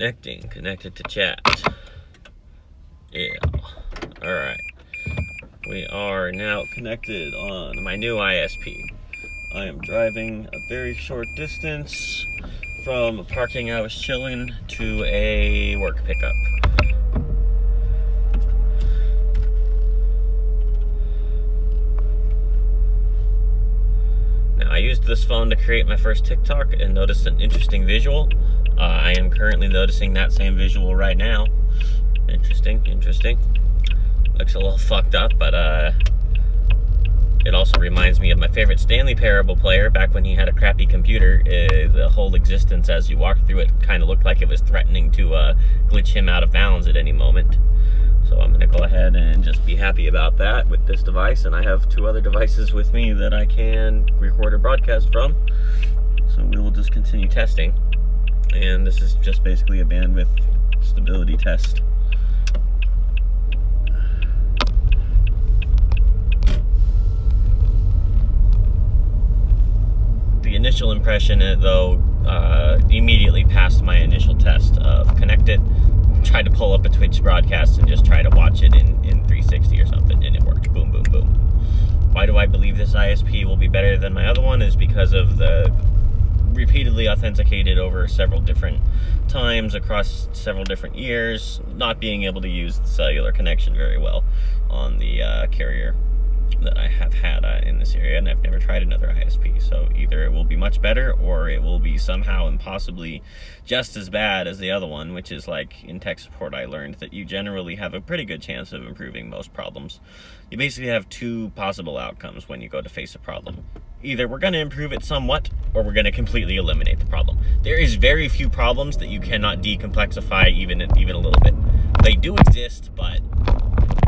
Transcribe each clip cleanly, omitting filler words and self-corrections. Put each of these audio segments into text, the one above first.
Connected to chat. Yeah. Alright. We are now connected on my new ISP. I am driving a very short distance from a parking I was chilling to a work pickup. Now, I used this phone to create my first TikTok and noticed an interesting visual. I am currently noticing that same visual right now. Interesting. Looks a little fucked up, but it also reminds me of my favorite Stanley Parable player back when he had a crappy computer. The whole existence as you walked through it kind of looked like it was threatening to glitch him out of bounds at any moment. So I'm going to go ahead and just be happy about that with this device, and I have two other devices with me that I can record or broadcast from. So we will just continue testing. And this is just basically a bandwidth stability test. The initial impression, though, immediately passed my initial test of connect it, try to pull up a Twitch broadcast and just try to watch it in 360 or something, and it worked. Boom, boom, boom. Why do I believe this ISP will be better than my other one? Is because of the repeatedly authenticated over several different times across several different years, not being able to use the cellular connection very well on the carrier that I have had in this area, and I've never tried another ISP. So either it will be much better or it will be somehow impossibly just as bad as the other one, which is like in tech support I learned that you generally have a pretty good chance of improving most problems. You basically have two possible outcomes when you go to face a problem. Either we're going to improve it somewhat, or we're going to completely eliminate the problem. There is very few problems that you cannot decomplexify even a little bit. They do exist, but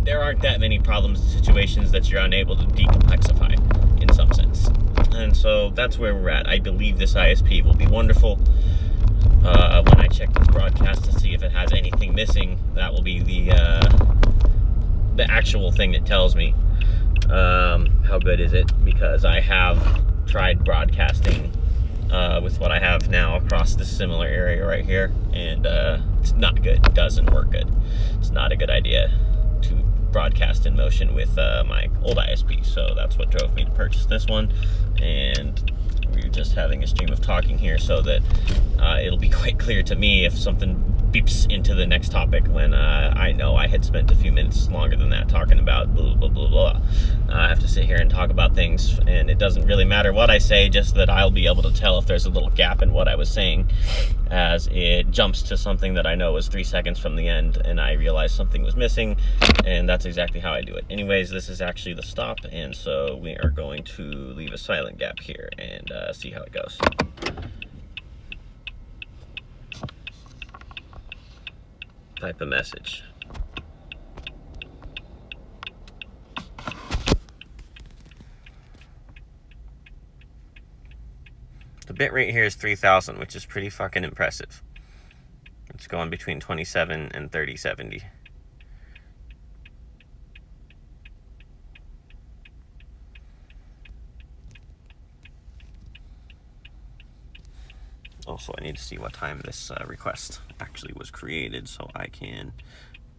there aren't that many problems and situations that you're unable to decomplexify in some sense. And so that's where we're at. I believe this ISP will be wonderful. When I check this broadcast to see if it has anything missing, that will be the actual thing that tells me how good is it, because I have tried broadcasting with what I have now across this similar area right here, and it's not good. It doesn't work good. It's not a good idea to broadcast in motion with my old ISP, so that's what drove me to purchase this one. And we're just having a stream of talking here so that it'll be quite clear to me if something beeps into the next topic when I know I had spent a few minutes longer than that talking about blah, blah, blah, blah. I have to sit here and talk about things, and it doesn't really matter what I say, just that I'll be able to tell if there's a little gap in what I was saying as it jumps to something that I know is 3 seconds from the end, and I realize something was missing, and that's exactly how I do it. Anyways, this is actually the stop, and so we are going to leave a silent gap here and see how it goes. Type a message. The bit rate here is 3000, which is pretty fucking impressive. It's going between 27 and 3070. Also, I need to see what time this request actually was created so I can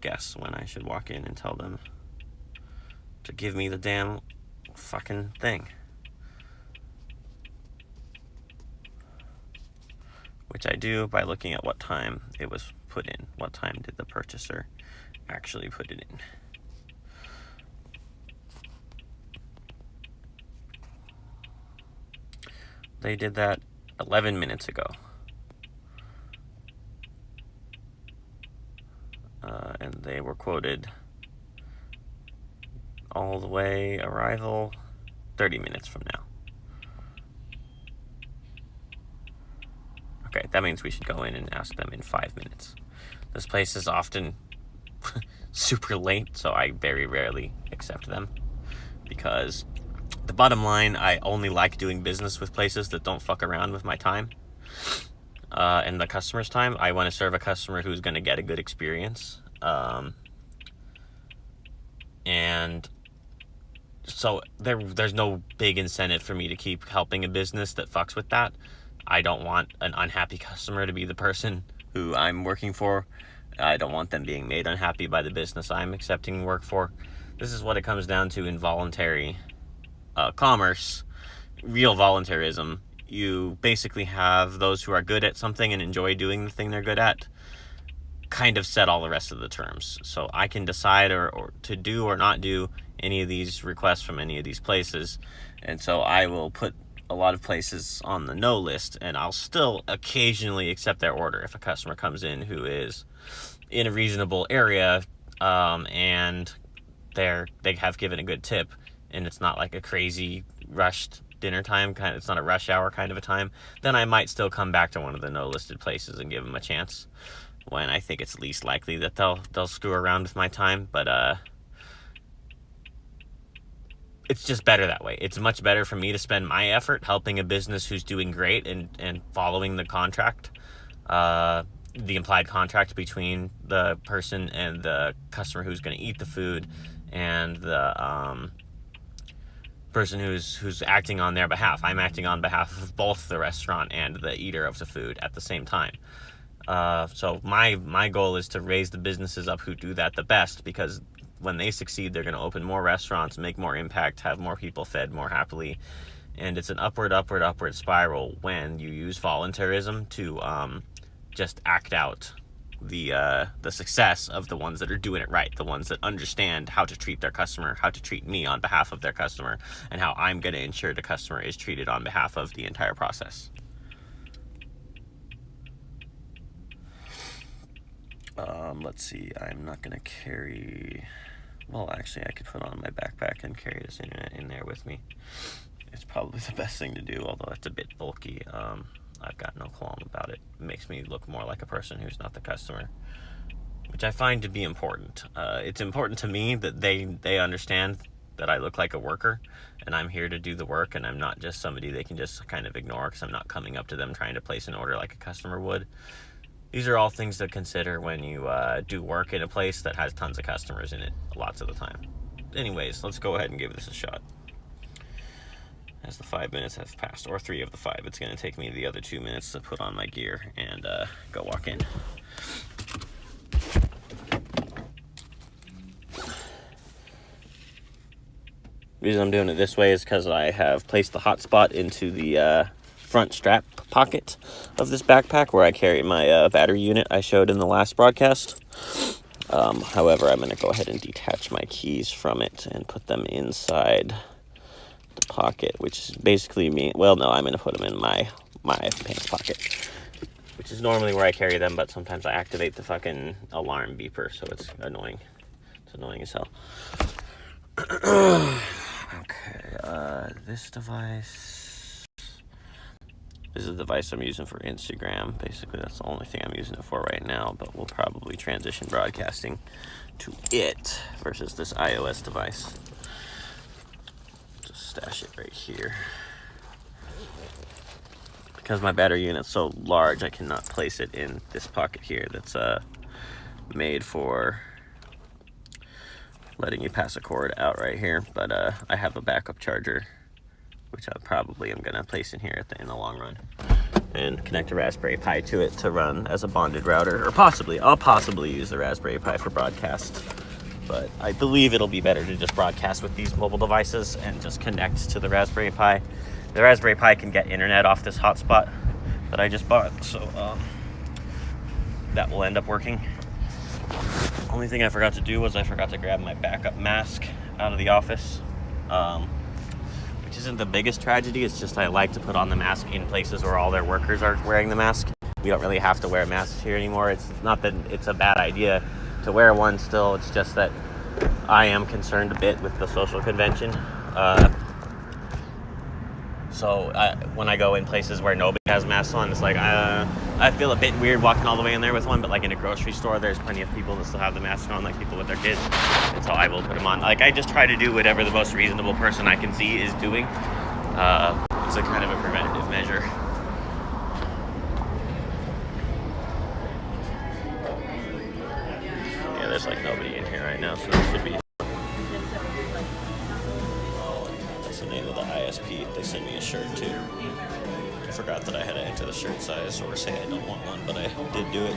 guess when I should walk in and tell them to give me the damn fucking thing. Which I do by looking at what time it was put in. What time did the purchaser actually put it in? They did that 11 minutes ago. And they were quoted all the way arrival 30 minutes from now. Okay, that means we should go in and ask them in 5 minutes. This place is often super late, so I very rarely accept them, because the bottom line, I only like doing business with places that don't fuck around with my time and the customer's time. I want to serve a customer who's going to get a good experience. And so there's no big incentive for me to keep helping a business that fucks with that. I don't want an unhappy customer to be the person who I'm working for. I don't want them being made unhappy by the business I'm accepting work for. This is what it comes down to in voluntary commerce, real voluntarism. You basically have those who are good at something and enjoy doing the thing they're good at kind of set all the rest of the terms. So I can decide or to do or not do any of these requests from any of these places. And so I will put a lot of places on the no list, and I'll still occasionally accept their order if a customer comes in who is in a reasonable area, and they have given a good tip, and it's not like a crazy rushed dinner time kind of, it's not a rush hour kind of a time, then I might still come back to one of the no listed places and give them a chance when I think it's least likely that they'll screw around with my time. But it's just better that way. It's much better for me to spend my effort helping a business who's doing great and following the contract, the implied contract between the person and the customer who's going to eat the food, and the person who's acting on their behalf. I'm acting on behalf of both the restaurant and the eater of the food at the same time. So my goal is to raise the businesses up who do that the best, because when they succeed, they're going to open more restaurants, make more impact, have more people fed more happily. And it's an upward spiral when you use voluntarism to just act out the success of the ones that are doing it right, the ones that understand how to treat their customer, how to treat me on behalf of their customer, and how I'm going to ensure the customer is treated on behalf of the entire process. Let's see, I'm not going to carry... Well, actually, I could put on my backpack and carry this internet in there with me. It's probably the best thing to do, although it's a bit bulky. I've got no qualm about it. It makes me look more like a person who's not the customer, which I find to be important. It's important to me that they understand that I look like a worker, and I'm here to do the work, and I'm not just somebody they can just kind of ignore because I'm not coming up to them trying to place an order like a customer would. These are all things to consider when you do work in a place that has tons of customers in it lots of the time. Anyways, let's go ahead and give this a shot. As the 5 minutes have passed, or 3 of the 5, it's going to take me the other 2 minutes to put on my gear and go walk in. The reason I'm doing it this way is because I have placed the hotspot into the front strap pocket of this backpack where I carry my battery unit I showed in the last broadcast. However, I'm going to go ahead and detach my keys from it and put them inside the pocket, which basically means, well, no, I'm going to put them in my pants pocket, which is normally where I carry them, but sometimes I activate the fucking alarm beeper, so it's annoying. It's annoying as hell. Okay, this is the device I'm using for Instagram. Basically, that's the only thing I'm using it for right now, but we'll probably transition broadcasting to it versus this iOS device. Just stash it right here. Because my battery unit's so large, I cannot place it in this pocket here that's made for letting you pass a cord out right here, but I have a backup charger, which I probably am going to place in here in the long run, and connect a Raspberry Pi to it to run as a bonded router, or I'll possibly use the Raspberry Pi for broadcast, but I believe it'll be better to just broadcast with these mobile devices and just connect to the Raspberry Pi. The Raspberry Pi can get internet off this hotspot that I just bought, so that will end up working. Only thing I forgot to do was I forgot to grab my backup mask out of the office, which isn't the biggest tragedy. It's just I like to put on the mask in places where all their workers are wearing the mask. We don't really have to wear masks here anymore. It's not that it's a bad idea to wear one still. It's just that I am concerned a bit with the social convention. So when I go in places where nobody has masks on, it's like I feel a bit weird walking all the way in there with one. But like in a grocery store, there's plenty of people that still have the mask on, like people with their kids, and so I will put them on. Like I just try to do whatever the most reasonable person I can see is doing. It's a kind of a preventative measure. Yeah, there's like nobody in here right now, so it should be. That's the name of the ISP. They sent me a shirt too. forgot that I had to enter the shirt size or say I don't want one, but I did do it.